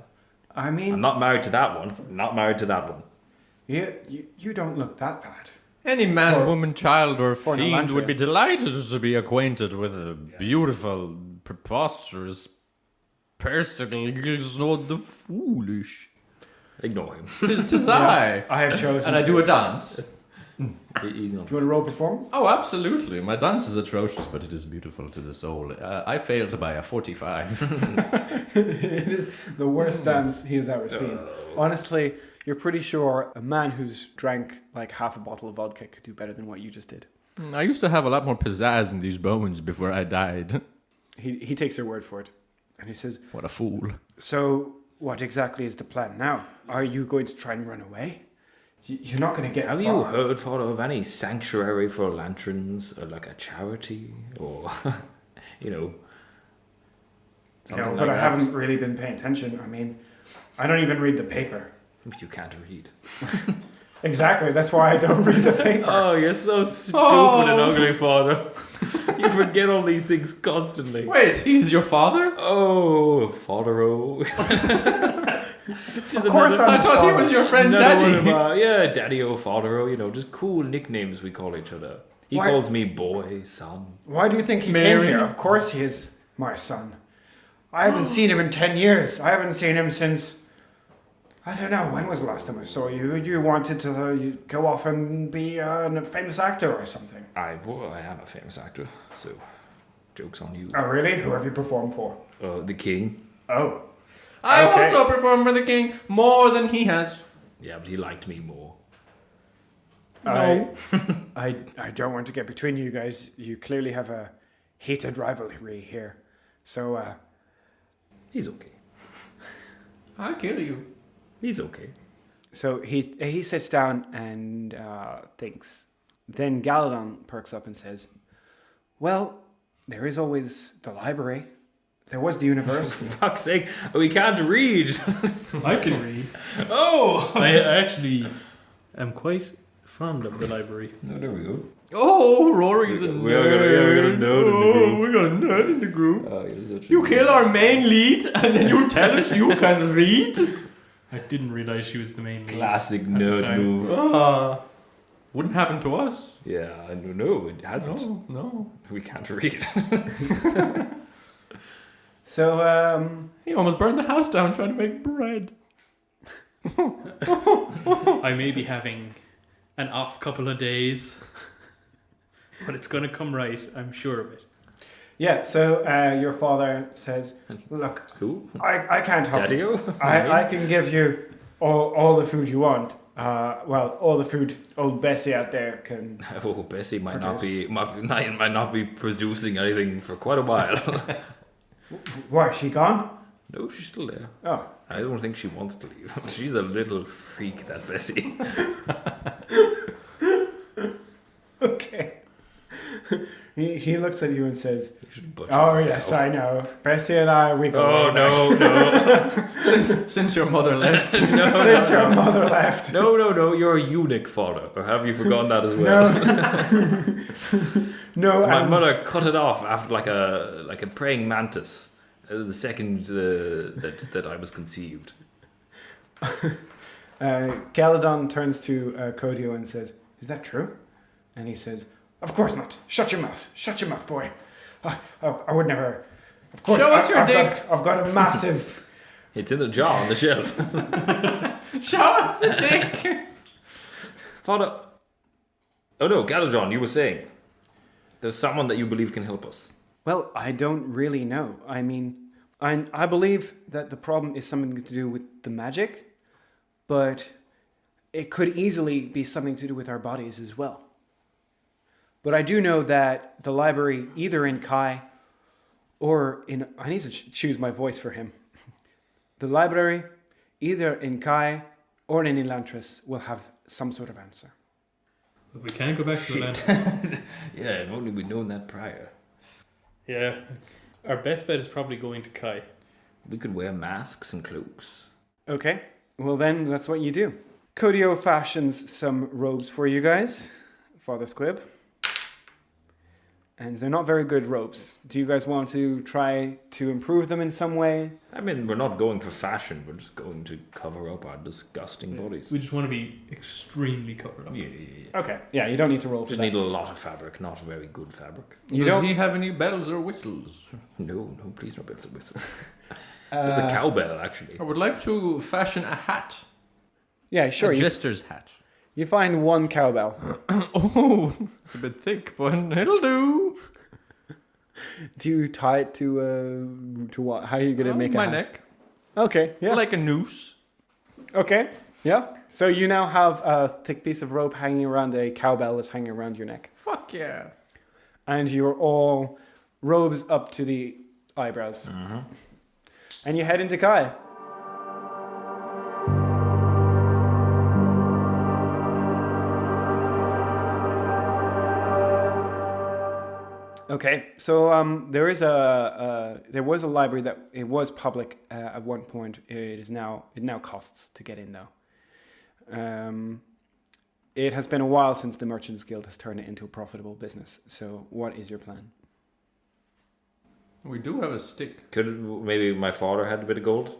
I mean, I'm not married to that one. I'm not married to that one. you don't look that bad. Any man, For- woman, child, or for an fiend would be Elantria. delighted to be acquainted with a beautiful, preposterous Parcival not the foolish. Ignore him. Tis I. I have chosen. And I do a dance. He's not. Do you want to roll performance? Oh, absolutely. My dance is atrocious, but it is beautiful to the soul. I failed by a 45. It is the worst dance he has ever seen. Honestly, you're pretty sure a man who's drank like half a bottle of vodka could do better than what you just did. I used to have a lot more pizzazz in these bones before I died. He takes your word for it. And he says, What a fool. so what exactly is the plan now? Are you going to try and run away? You're not going to get Have far. you heard, father, of any sanctuary for lanterns, or like a charity, or you know, No, something but like I that? haven't really been paying attention. I mean, I don't even read the paper. You can't read. Exactly, that's why I don't read the paper. Oh, you're so stupid and ugly, father. You forget all these things constantly. Wait, he's your father? Oh, father-o. Of course I I'm thought he was your friend Another one Daddy. of yeah, daddy-o, father-o, you know, just cool nicknames we call each other. He Why- calls me boy, son. Why do you think he Mary. came here? Of course he is my son. I haven't seen him in 10 years. I haven't seen him since... I don't know, when was the last time I saw you? You wanted to you go off and be a famous actor or something. I am a famous actor, so joke's on you. Oh, really? Who have you performed for? The king. Oh. I Okay. also performed for the king more than he has. Yeah, but he liked me more. No. I don't want to get between you guys. You clearly have a heated rivalry here. So, He's okay. I'll kill you. He's okay. So he sits down and thinks. Then Galladon perks up and says, "Well, there is always the library. There was the universe." For fuck's sake, we can't read. I can read. Oh! I actually am quite fond of the library. Oh, there we go. Oh, Rory's a We got a nerd in the group. We got a nerd in the group. Oh, you're such a You kill our main lead, and then you tell us you can read. I didn't realize she was the main lead. classic at the nerd time. move. Wouldn't happen to us. Yeah, I don't know. It hasn't. No. We can't read. So He almost burned the house down trying to make bread. I may be having an off couple of days, but it's going to come right. I'm sure of it. yeah, so your father says, "Look, Who? I can't help you. Daddy-o? I can give you all the food you want. Well, all the food old Bessie out there can." Oh, Bessie might not be producing anything for quite a while. Why, is she gone? No, she's still there. Oh, I don't think she wants to leave. She's a little freak, that Bessie. okay. He looks at you and says, You should butcher "Oh her yes, cow. I know. Bessie and I, we go Oh, way back." no. Since your mother left. Since your mother left. No, you're a eunuch, father. Or have you forgotten that as well? No, My and mother cut it off after like a praying mantis. The second that I was conceived. Galladon turns to Kodio and says, "Is that true?" And he says, "Of course not. Shut your mouth. Shut your mouth, boy. I would never. Of course. Show us your dick." I've got a massive." It's in the jar on the shelf. Show us the dick. Father. Oh no, Galladon, you were saying there's someone that you believe can help us. Well, I don't really know. I mean, I believe that the problem is something to do with the magic, but it could easily be something to do with our bodies as well. But I do know that the library, either in Kai or in... I need to choose my voice for him. The library, either in Kai or in Elantris, will have some sort of answer. But we can't go back to Shit. Atlantis. Yeah, if only we'd known that prior. Yeah. Our best bet is probably going to Kai. We could wear masks and cloaks. Okay, well then, that's what you do. Kodio fashions some robes for you guys, Father Squib. And they're not very good robes. Do you guys want to try to improve them in some way? I mean, we're not going for fashion. We're just going to cover up our disgusting bodies. We just want to be extremely covered up. Yeah. Okay, yeah, you don't need to roll for Just that. need a lot of fabric, not very good fabric. You Does don't. he have any bells or whistles? No, please no bells and whistles. There's a cowbell, actually. I would like to fashion a hat. Yeah, sure. A You, jester's hat. you find one cowbell. Oh, it's a bit thick, but it'll do. Do you tie it to what? How are you gonna make my a hat? neck. Okay, yeah. Like a noose. Okay, yeah. So you now have a thick piece of rope hanging around a cowbell that's hanging around your neck, Fuck yeah. and you're all robes up to the eyebrows, and you head into Kai. Okay, so there was a library that it was public at one point. It now costs to get in though. It has been a while since the Merchants Guild has turned it into a profitable business. So, what is your plan? We do have a stick. Could maybe my father had a bit of gold?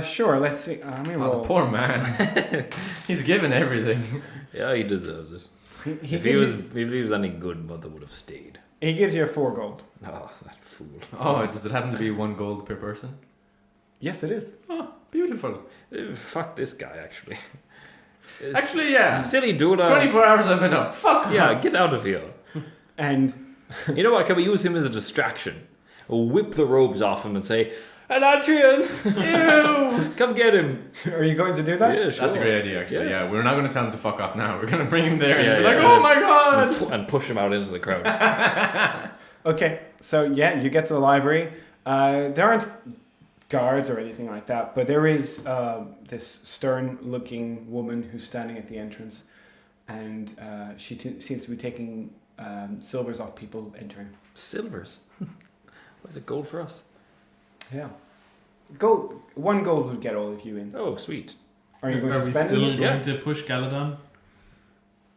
Sure. Let's see. Let me Oh, roll. the poor man. He's given everything. Yeah, he deserves it. He If he was any good, mother would have stayed. he gives you 4 gold. Oh, that fool. Oh, does it happen to be 1 gold per person? Yes, it is. Oh, beautiful. Fuck this guy, actually. Actually, yeah. Silly Dula. 24 hours I've been up. Fuck Yeah, get out of here. And You know what? Can we use him as a distraction? We'll whip the robes off him and say, Adrian, Ew! come get him. are you going to do that? Yeah, sure. That's a great idea, actually. Yeah. Yeah, we're not going to tell him to fuck off now. We're going to bring him there and Yeah, be yeah. like, oh my god! And push him out into the crowd. Okay, so yeah, you get to the library. There aren't guards or anything like that, but there is this stern-looking woman who's standing at the entrance, and she seems to be taking silvers off people entering. Silvers? Why is it gold for us? Yeah. Gold. 1 gold would get all of you in. Oh, sweet. Are you going Are to we spend still it? going to push Galladon?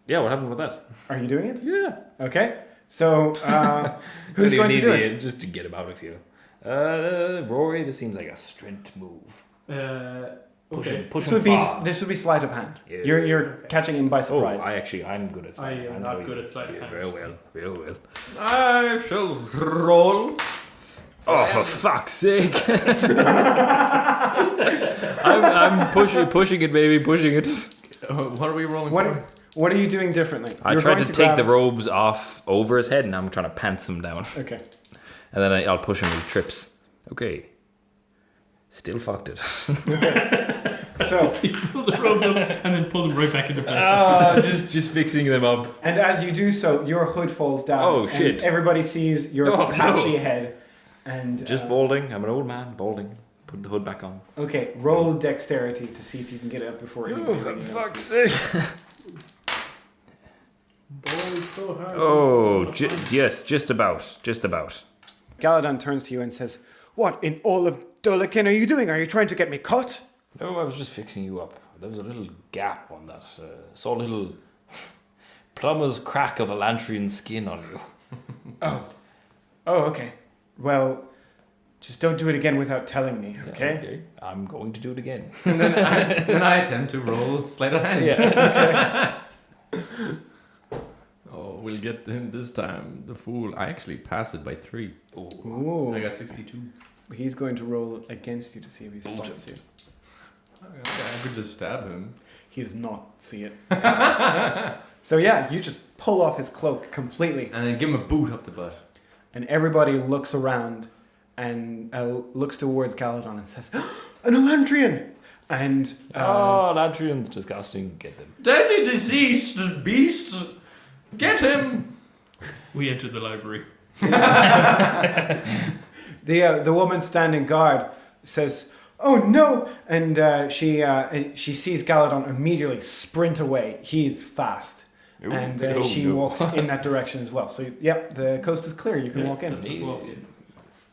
Yeah, what happened with that? Are you doing it? Yeah. Okay. So, who's going to do it? Just to get him out of here. Rory, this seems like a strength move. Push him far. This would be sleight of hand. Yeah. You're catching him by surprise. I'm good at sleight of hand. I am not good at sleight of hand. Very well. I shall roll. Oh, for fuck's sake! I'm pushing it, baby, pushing it. What are we rolling What, for? what are you doing differently? I You're tried going to take the grab- robes off over his head, and I'm trying to pants him down. Okay. And then I'll push him with trips. Okay. Still fucked it. So, He pulled the ropes up and then pulled them right back into place. just fixing them up. and as you do so, your hood falls down. Oh, and shit. everybody sees your Oh, patchy no. head. And Just balding. I'm an old man, balding. Put the hood back on. okay, roll dexterity to see if you can get it up before Oh, for anybody fuck's notices. sake. Boy, so hard. Oh, yes, just about. Galladon turns to you and says, "What in all of Dulakin are you doing? Are you trying to get me cut?" No, I was just fixing you up. There was a little gap on that. Saw a little plumber's crack of Elantrian skin on you. Oh, okay. Well, just don't do it again without telling me, Yeah, okay? I'm going to do it again. And then I tend to roll sleight of hand. Yeah. Oh, we'll get him this time. The fool. I actually passed it by 3. Ooh. I got 62. He's going to roll against you to see if he spots you. Okay, I could just stab him. He does not see it. So yeah, you just pull off his cloak completely, And then give him a boot up the butt. and everybody looks around and looks towards Galladon and says, "An Elantrian!" And Oh, Elantrian's disgusting. Get them. Desi diseased beast! Get him! We entered the library. the woman standing guard says, "Oh no!" And she sees Galladon immediately sprint away. He's fast. Ooh, And oh, she no. walks in that direction as well. So, yep, the coast is clear. You can walk in. Let's just walk in.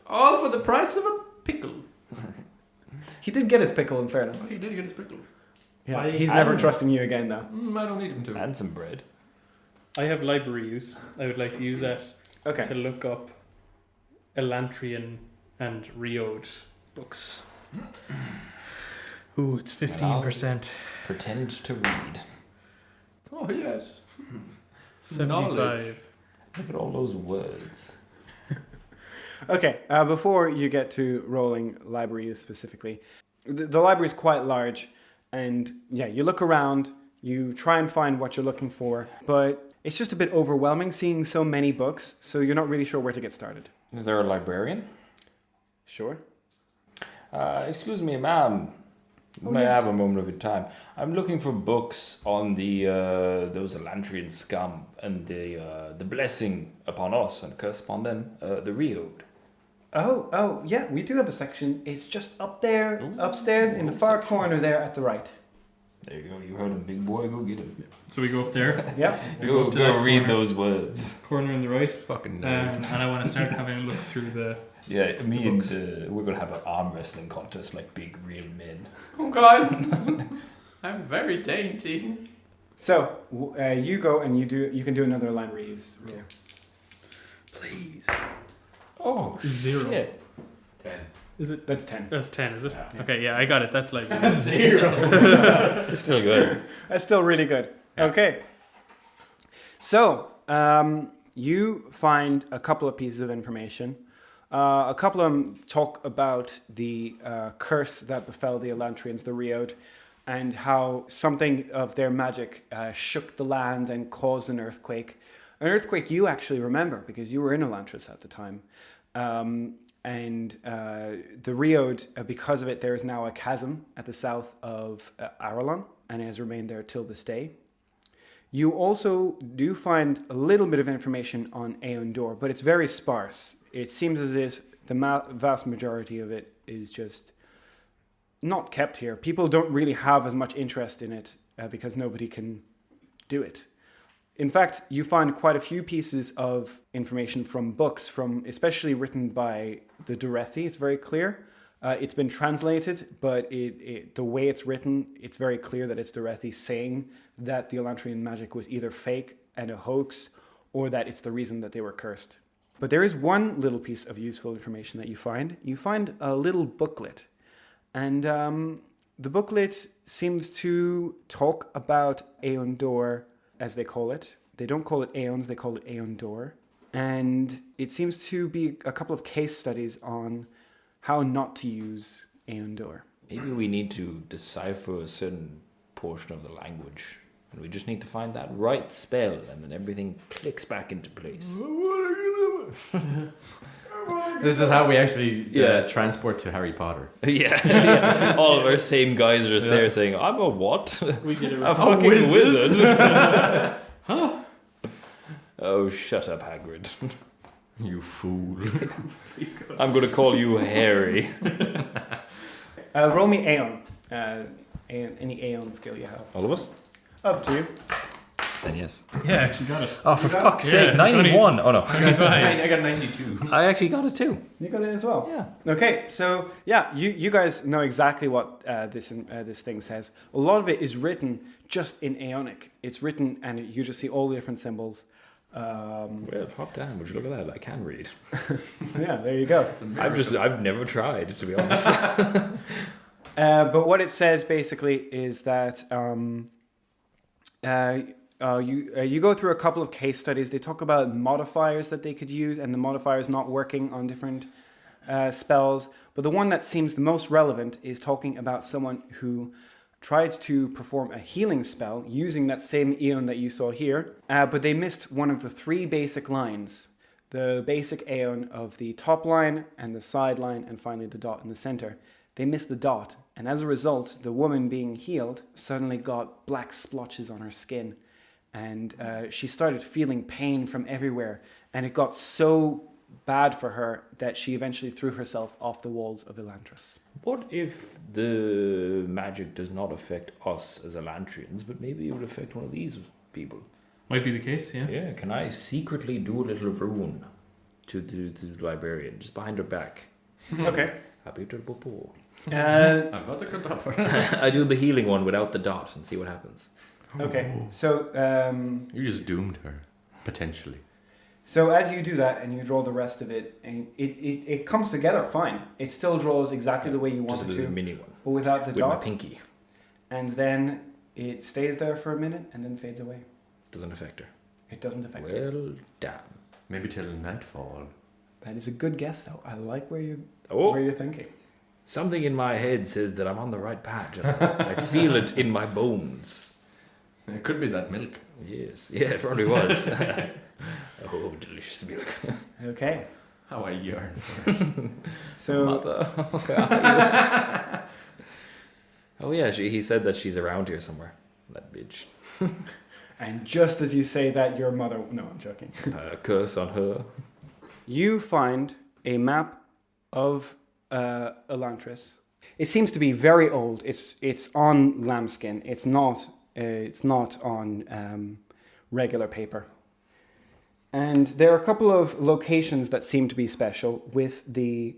All for the price of a pickle. He did get his pickle, in fairness. He did get his pickle. Yeah, he's never I'm- trusting you again, though. I don't need him to. And some bread. I have library use. I would like to use that Okay. to look up Elantrian and Riode books. Ooh, it's 15%. Pretend to read. Oh, yes. 75. Look at all those words. Okay, before you get to rolling library use specifically, the library is quite large, and yeah, you look around, you try and find what you're looking for, but it's just a bit overwhelming seeing so many books, so you're not really sure where to get started. Is there a librarian? Sure. Excuse me, ma'am. Oh, May I yes. have a moment of your time? I'm looking for books on the those Elantrian scum and the blessing upon us and curse upon them, the Riode. Oh, yeah, we do have a section. It's just up there, upstairs, in the far corner there at the right. There you go. You heard him, big boy. Go get him. So we go up there, Yep. Go up to that read corner. those words. corner on the right, Fucking and I want to start having a look through the. Yeah, me Books. and we're gonna have an arm wrestling contest like big real men. Oh, God. I'm very dainty. So you go and you can do another line reuse. roll. Please. Oh 0. shit. 10. Is it? That's 10. That's 10, is it? Yeah. Okay, yeah, I got it. That's like 0. It's still good. That's still really good. Yeah. Okay. So, you find a couple of pieces of information. A couple of them talk about the curse that befell the Elantrians, the Riode, and how something of their magic shook the land and caused an earthquake. An earthquake you actually remember because you were in Elantris at the time. And the Riode, because of it, there is now a chasm at the south of Arelon, and it has remained there till this day. You also do find a little bit of information on Aeon Dor, but it's very sparse. It seems as if the vast majority of it is just not kept here. People don't really have as much interest in it because nobody can do it. In fact, you find quite a few pieces of information from books, especially written by the Durethi. It's very clear. It's been translated, but the way it's written, it's very clear that it's Durethi saying that the Elantrian magic was either fake and a hoax, or that it's the reason that they were cursed. But there is one little piece of useful information that you find. You find a little booklet. And the booklet seems to talk about Aeon Dor, as they call it. They don't call it Aeons, they call it Aeon Dor. And it seems to be a couple of case studies on how not to use Aeon Dor. Maybe we need to decipher a certain portion of the language. And we just need to find that right spell, and then everything clicks back into place. This is how we actually transport to Harry Potter. Yeah. All of our same guys are just there saying, I'm a what? We get a fucking wizard. Huh? Oh, shut up, Hagrid. You fool. I'm going to call you Harry. Roll me Aeon. Any Aeon skill you have. All of us? Up to you. Then yes. Yeah, I actually got it. Oh, for fuck's Yeah, sake, 91. Oh, no. 25. I got 92. I actually got it too. You got it as well? Yeah. Okay, so yeah, you guys know exactly what this thing says. A lot of it is written just in Aeonic. It's written and you just see all the different symbols. Well, hot damn, would you look at that? I can read. Yeah, there you go. I've never tried, to be honest. But what it says basically is that you go through a couple of case studies. They talk about modifiers that they could use and the modifiers not working on different spells. But the one that seems the most relevant is talking about someone who tried to perform a healing spell using that same Aeon that you saw here, but they missed one of the three basic lines. The basic Aeon of the top line and the side line and finally the dot in the center. They missed the dot, and as a result, the woman being healed suddenly got black splotches on her skin, and she started feeling pain from everywhere, and it got so bad for her that she eventually threw herself off the walls of Elantris. What if the magic does not affect us as Elantrians, but maybe it would affect one of these people? Might be the case, yeah. Yeah, can I secretly do a little rune to the librarian, just behind her back? Okay. Happy to popo. I've got a cadaver. I do the healing one without the dot and see what happens. Okay, so You just doomed her, potentially. so as you do that and you draw the rest of it, and it comes together fine. It still draws exactly the way you want Just a it little to, mini one but without the with my dot. pinky. And then it stays there for a minute and then fades away. Doesn't affect her. It doesn't affect it. Well, damn. Maybe till nightfall. That is a good guess, though. I like where Oh, you're thinking. something in my head says that I'm on the right path. I feel it in my bones. It could be that milk. Yes, yeah, it probably was. Oh, delicious milk. Okay, How I yearn for it. so Mother. Oh yeah, he said that she's around here somewhere. That bitch. and just as you say that, your mother. No, I'm joking. Curse on her. You find a map of Elantris. It seems to be very old. It's on lambskin. It's not on regular paper. And there are a couple of locations that seem to be special, with the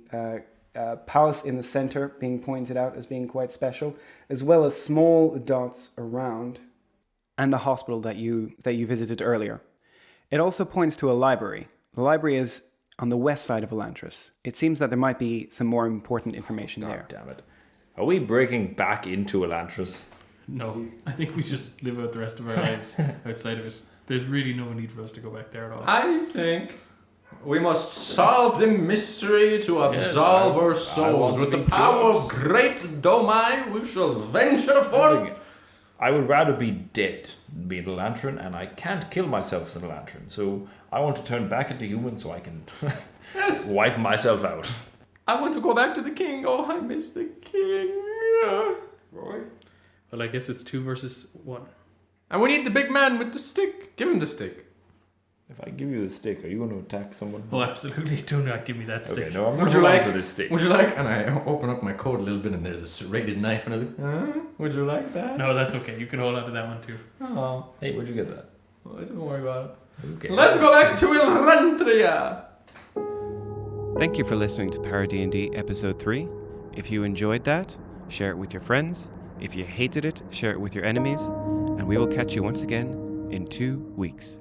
palace in the center being pointed out as being quite special, as well as small dots around, and the hospital that you visited earlier. It also points to a library. The library is on the west side of Elantris. It seems that there might be some more important information God there. damn it. Are we breaking back into Elantris? No, I think we just live out the rest of our lives outside of it. There's really no need for us to go back there at all. I think we must solve the mystery to absolve our souls. want to With the be power close. of great Domai, we shall venture forth. I would rather be dead than be an Elantrin, and I can't kill myself as an Elantrin, so I want to turn back into human so I can Yes, wipe myself out. I want to go back to the king. Oh, I miss the king. Roy? Well, I guess it's 2 versus 1. And we need the big man with the stick. Give him the stick. If I give you the stick, are you going to attack someone? Oh, absolutely. Do not give me that stick. Okay, no, I'm Would going you to hold like- on to this stick. Would you like? And I open up my coat a little bit, and there's a serrated knife, and I was like, would you like that? No, that's okay. You can hold on to that one too. Oh, Hey, where'd you get that? don't worry about Okay. it. Let's go back to Illantria. Thank you for listening to ParoDnD Episode 3. If you enjoyed that, share it with your friends. If you hated it, share it with your enemies. And we will catch you once again in 2 weeks.